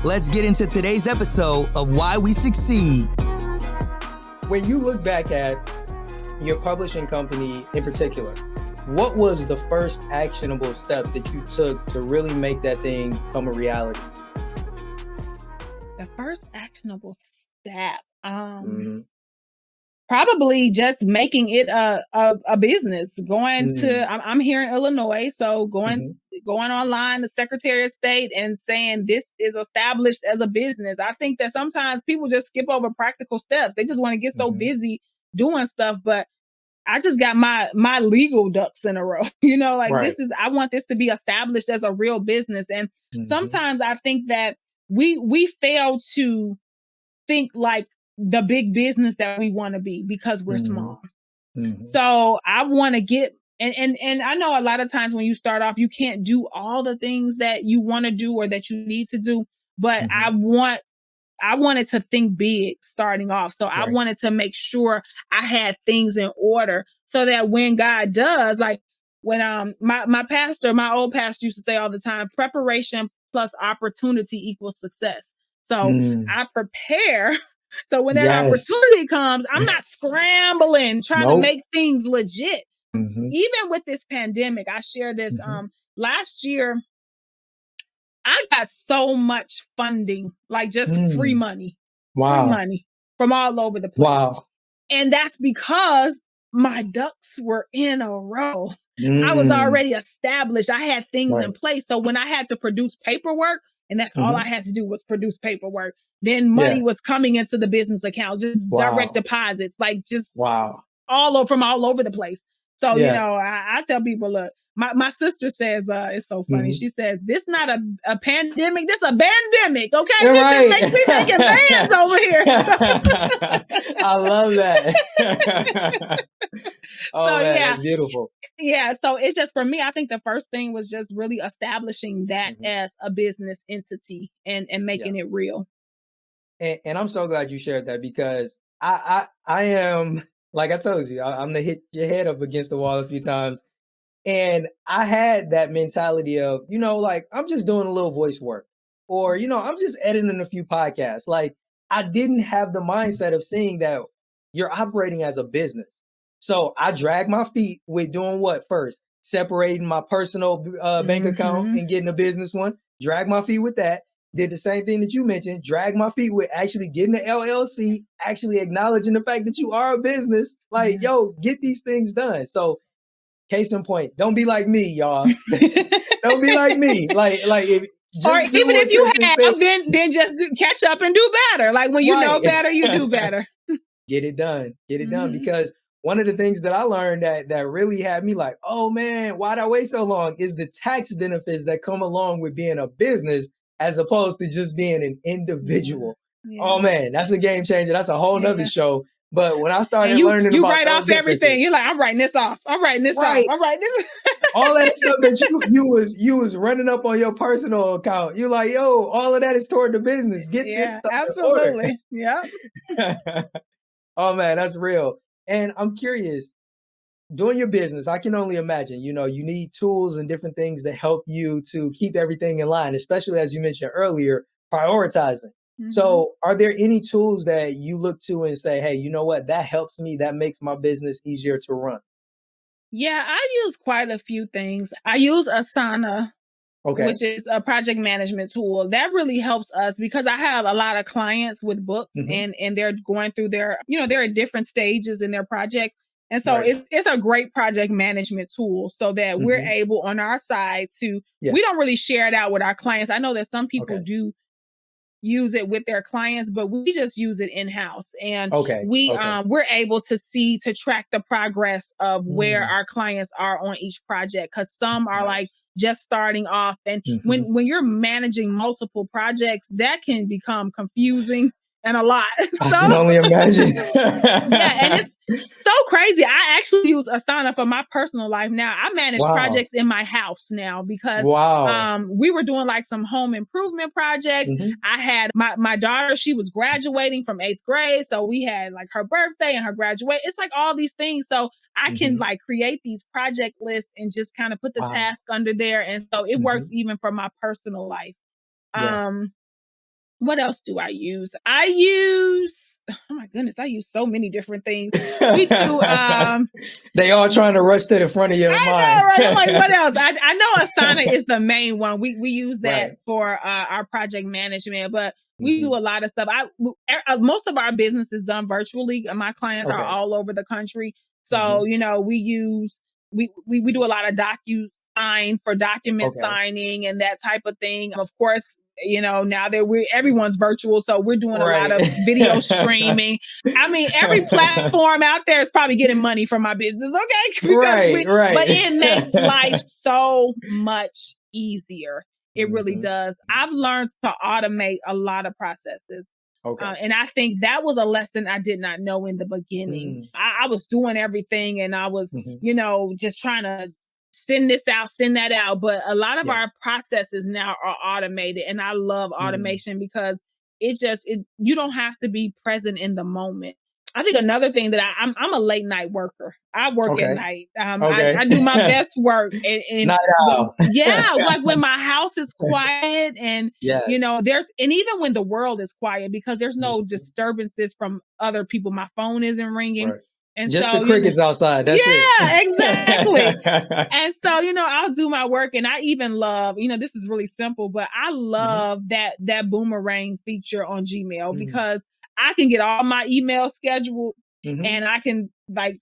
Let's get into today's episode of Why We Succeed. When you look back at your publishing company in particular, what was the first actionable step that you took to really make that thing become a reality? The first actionable step, probably just making it a business. I'm here in Illinois, so going online to Secretary of State and saying this is established as a business. I think that sometimes people just skip over practical steps. They just want to get so busy doing stuff, but I just got my legal ducks in a row. I want this to be established as a real business. And sometimes I think that we fail to think like the big business that we want to be because we're small. So I want to get, and I know a lot of times when you start off, you can't do all the things that you want to do or that you need to do, but I wanted to think big starting off. So I wanted to make sure I had things in order so that when God does, like when my old pastor used to say all the time, preparation plus opportunity equals success. So I prepare. So when that opportunity comes, I'm not scrambling, trying to make things legit. Even with this pandemic, I share this, last year, I got so much funding, like just free money from all over the place. Wow. And that's because my ducks were in a row. I was already established. I had things in place. So when I had to produce paperwork, and that's all I had to do was produce paperwork, then money was coming into the business account, just direct deposits, like just all over the place. So, I tell people, look, my sister says, it's so funny. She says, this not a pandemic, this a bandemic, okay? We making bands over here. I love that. That's beautiful. Yeah, so it's just, for me, I think the first thing was just really establishing that as a business entity and making it real. And I'm so glad you shared that because I am, like I told you, I'm gonna hit your head up against the wall a few times. And I had that mentality of, like, I'm just doing a little voice work or, I'm just editing a few podcasts. Like, I didn't have the mindset of seeing that you're operating as a business. So I dragged my feet with doing what first? Separating my personal bank account and getting a business one. Drag my feet with that. Did the same thing that you mentioned. Drag my feet with actually getting the LLC, actually acknowledging the fact that you are a business. Like, yo, get these things done. So case in point, don't be like me, y'all. Don't be like me. Like if or even if you have, then just catch up and do better. Like when you know better, you do better. Get it done. Get it done. Because one of the things that I learned that really had me like, oh man, why'd I wait so long? Is the tax benefits that come along with being a business as opposed to just being an individual. Yeah. Oh man, that's a game changer. That's a whole nother show. But when I started learning you about write off everything. You're like, I'm writing this off. I'm writing this off. I'm writing this. All that stuff that you was running up on your personal account. You're like, yo, all of that is toward the business. Get this stuff absolutely. Yeah. Oh man, that's real. And I'm curious, doing your business, I can only imagine, you need tools and different things that help you to keep everything in line, especially as you mentioned earlier, prioritizing. So are there any tools that you look to and say, hey, you know what, that helps me, that makes my business easier to run? Yeah, I use quite a few things. I use Asana, which is a project management tool. That really helps us because I have a lot of clients with books and they're going through they're at different stages in their projects. And so it's a great project management tool so that we're able on our side to, we don't really share it out with our clients. I know that some people do use it with their clients, but we just use it in-house. And we're able to track the progress of where our clients are on each project. Cause some are like just starting off. And when you're managing multiple projects, that can become confusing and a lot. I can only imagine. And it's so crazy. I actually use Asana for my personal life now. I manage projects in my house now because we were doing like some home improvement projects. I had my daughter, she was graduating from 8th grade. So we had like her birthday and her graduation. It's like all these things. So I can like create these project lists and just kind of put the task under there. And so it works even for my personal life. What else do I use? Oh my goodness, I use so many different things. We do, They all trying to rush to the front of your I mind. know, right? I'm like, what else? I know Asana is the main one. We use that Right. for our project management, but we do a lot of stuff. Most of our business is done virtually. My clients are Okay. all over the country. So, we do a lot of DocuSign for document Okay. signing and that type of thing. Of course, now that everyone's virtual, so we're doing a lot of video streaming. I mean, every platform out there is probably getting money from my business, okay? Right. But it makes life so much easier. It really does. I've learned to automate a lot of processes. Okay. And I think that was a lesson I did not know in the beginning. I was doing everything and I was, just trying to send this out, send that out. But a lot of our processes now are automated. And I love automation because you don't have to be present in the moment. I think another thing that I'm a late night worker. I work at night. I do my best work. And Night owl. like when my house is quiet and, and even when the world is quiet, because there's no disturbances from other people. My phone isn't ringing. Right. And just so, the crickets outside. That's it. Exactly. And so, I'll do my work, and I even love, this is really simple, but I love that boomerang feature on Gmail because I can get all my emails scheduled and I can,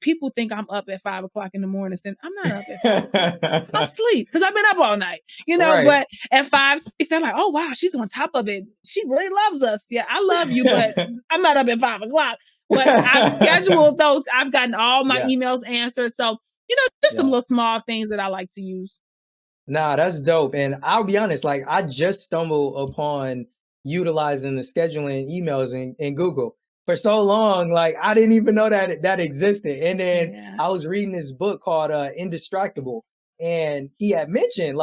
people think I'm up at 5 o'clock in the morning saying, I'm not up at 5 o'clock. I'm asleep because I've been up all night, but at 5, 6, they're like, oh, wow, she's on top of it. She really loves us. Yeah, I love you, but I'm not up at 5 o'clock. But I've scheduled those. I've gotten all my emails answered. So, just some little small things that I like to use. Nah, that's dope. And I'll be honest, I just stumbled upon utilizing the scheduling emails in Google. For so long, I didn't even know that existed. And then I was reading this book called Indistractable. And he had mentioned,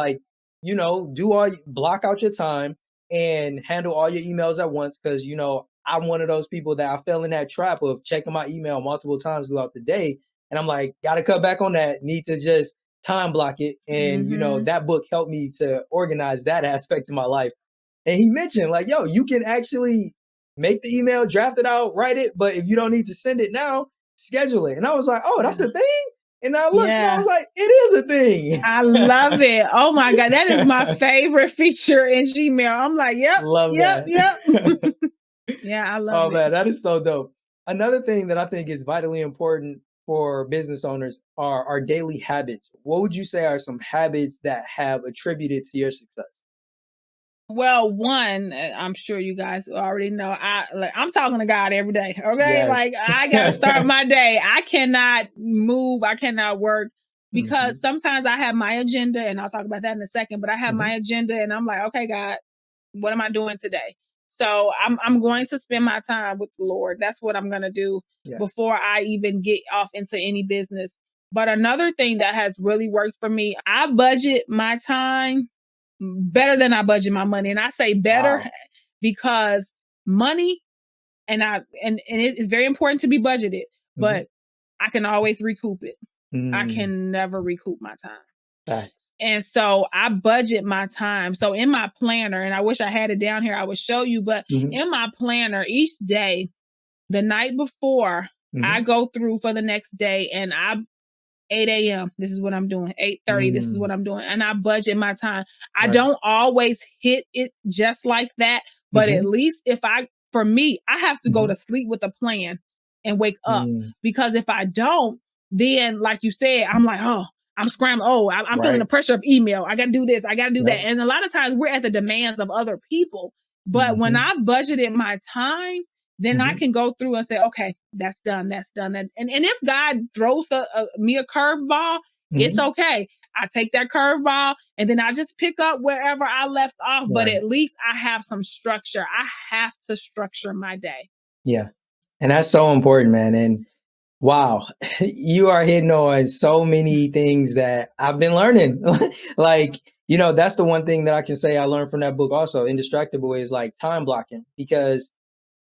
block out your time and handle all your emails at once. Because, I'm one of those people that I fell in that trap of checking my email multiple times throughout the day. And I'm like, got to cut back on that. Need to just time block it. And, that book helped me to organize that aspect of my life. And he mentioned you can actually make the email, draft it out, write it. But if you don't need to send it now, schedule it. And I was like, oh, that's a thing. And I looked and I was like, it is a thing. I love it. Oh my God. That is my favorite feature in Gmail. I'm like, yep. Yeah, I love it. Oh man, that is so dope. Another thing that I think is vitally important for business owners are our daily habits. What would you say are some habits that have attributed to your success? Well, one, I'm sure you guys already know, I'm talking to God every day. Okay. Yes. I got to start my day. I cannot move. I cannot work because sometimes I have my agenda, and I'll talk about that in a second, but I have my agenda and I'm like, okay, God, what am I doing today? So I'm going to spend my time with the Lord. That's what I'm going to do before I even get off into any business. But another thing that has really worked for me, I budget my time better than I budget my money. And I say better because money and it is very important to be budgeted, but I can always recoup it. I can never recoup my time. And so I budget my time. So in my planner, and I wish I had it down here, I would show you, but in my planner each day, the night before, I go through for the next day and 8 a.m. This is what I'm doing. 8:30. This is what I'm doing. And I budget my time. I don't always hit it just like that, but at least for me, I have to go to sleep with a plan and wake up because if I don't, then like you said, I'm like, oh, I'm scrambling. Oh, I'm feeling the pressure of email. I got to do this. I got to do that. And a lot of times we're at the demands of other people. But when I budgeted my time, then I can go through and say, okay, that's done. That's done. And if God throws me a curveball, it's okay. I take that curveball and then I just pick up wherever I left off. But at least I have some structure. I have to structure my day. Yeah. And that's so important, man. And wow, you are hitting on so many things that I've been learning. That's the one thing that I can say I learned from that book also, Indistractable, is time blocking, because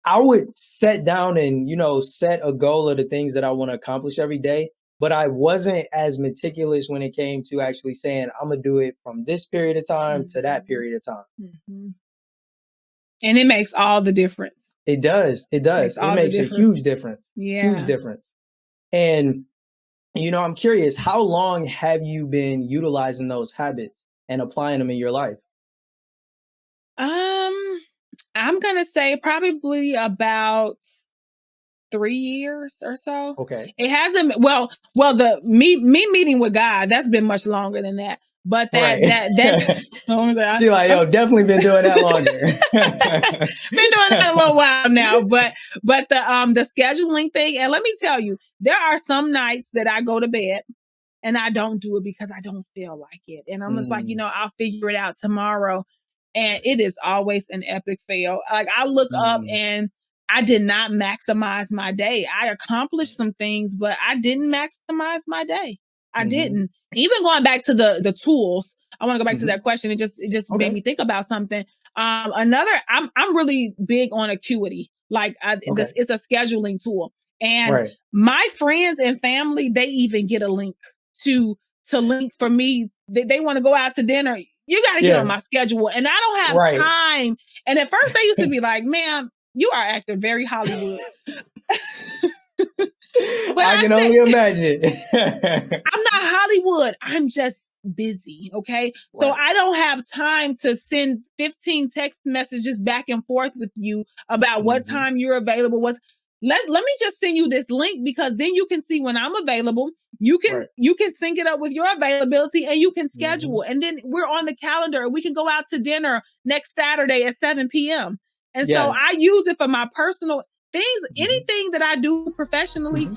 I would set down and, set a goal of the things that I want to accomplish every day, but I wasn't as meticulous when it came to actually saying, I'm going to do it from this period of time to that period of time. And it makes all the difference. It does. It does. It makes a huge difference. Yeah. Huge difference. And, I'm curious, how long have you been utilizing those habits and applying them in your life? I'm going to say probably about 3 years or so. Okay. It hasn't, well, the me meeting with God, that's been much longer than that. But that's she like, yo, definitely been doing that longer. Been doing that a little while now. But the scheduling thing, and let me tell you, there are some nights that I go to bed and I don't do it because I don't feel like it. And I'm just like, I'll figure it out tomorrow. And it is always an epic fail. Like I look up and I did not maximize my day. I accomplished some things, but I didn't maximize my day. I didn't. Even going back to the tools, I want to go back to that question. It just made me think about something. I'm really big on Acuity. Like it's a scheduling tool. And my friends and family, they even get a link to link for me. They want to go out to dinner. You got to get on my schedule. And I don't have time. And at first they used to be like, "Ma'am, you are acting very Hollywood." But I can only imagine. I'm not Hollywood. I'm just busy. Okay. So I don't have time to send 15 text messages back and forth with you about what time you're available. Let me just send you this link, because then you can see when I'm available. You can sync it up with your availability and you can schedule. And then we're on the calendar and we can go out to dinner next Saturday at 7 p.m. And so I use it for my personal things. Anything that I do professionally,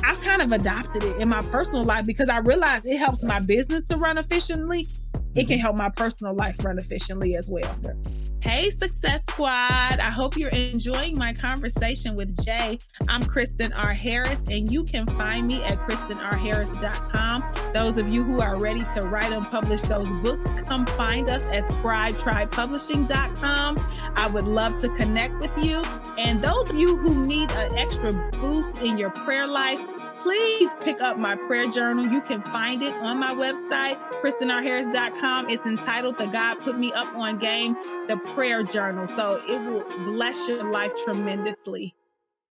I've kind of adopted it in my personal life because I realize it helps my business to run efficiently. It can help my personal life run efficiently as well. Hey, Success Squad. I hope you're enjoying my conversation with Jay. I'm Kristen R. Harris, and you can find me at KristenRHarris.com. Those of you who are ready to write and publish those books, come find us at ScribeTribePublishing.com. I would love to connect with you. And those of you who need an extra boost in your prayer life, please pick up my prayer journal. You can find it on my website, KristenRHarris.com. It's entitled "The God Put Me Up on Game," the prayer journal. So it will bless your life tremendously.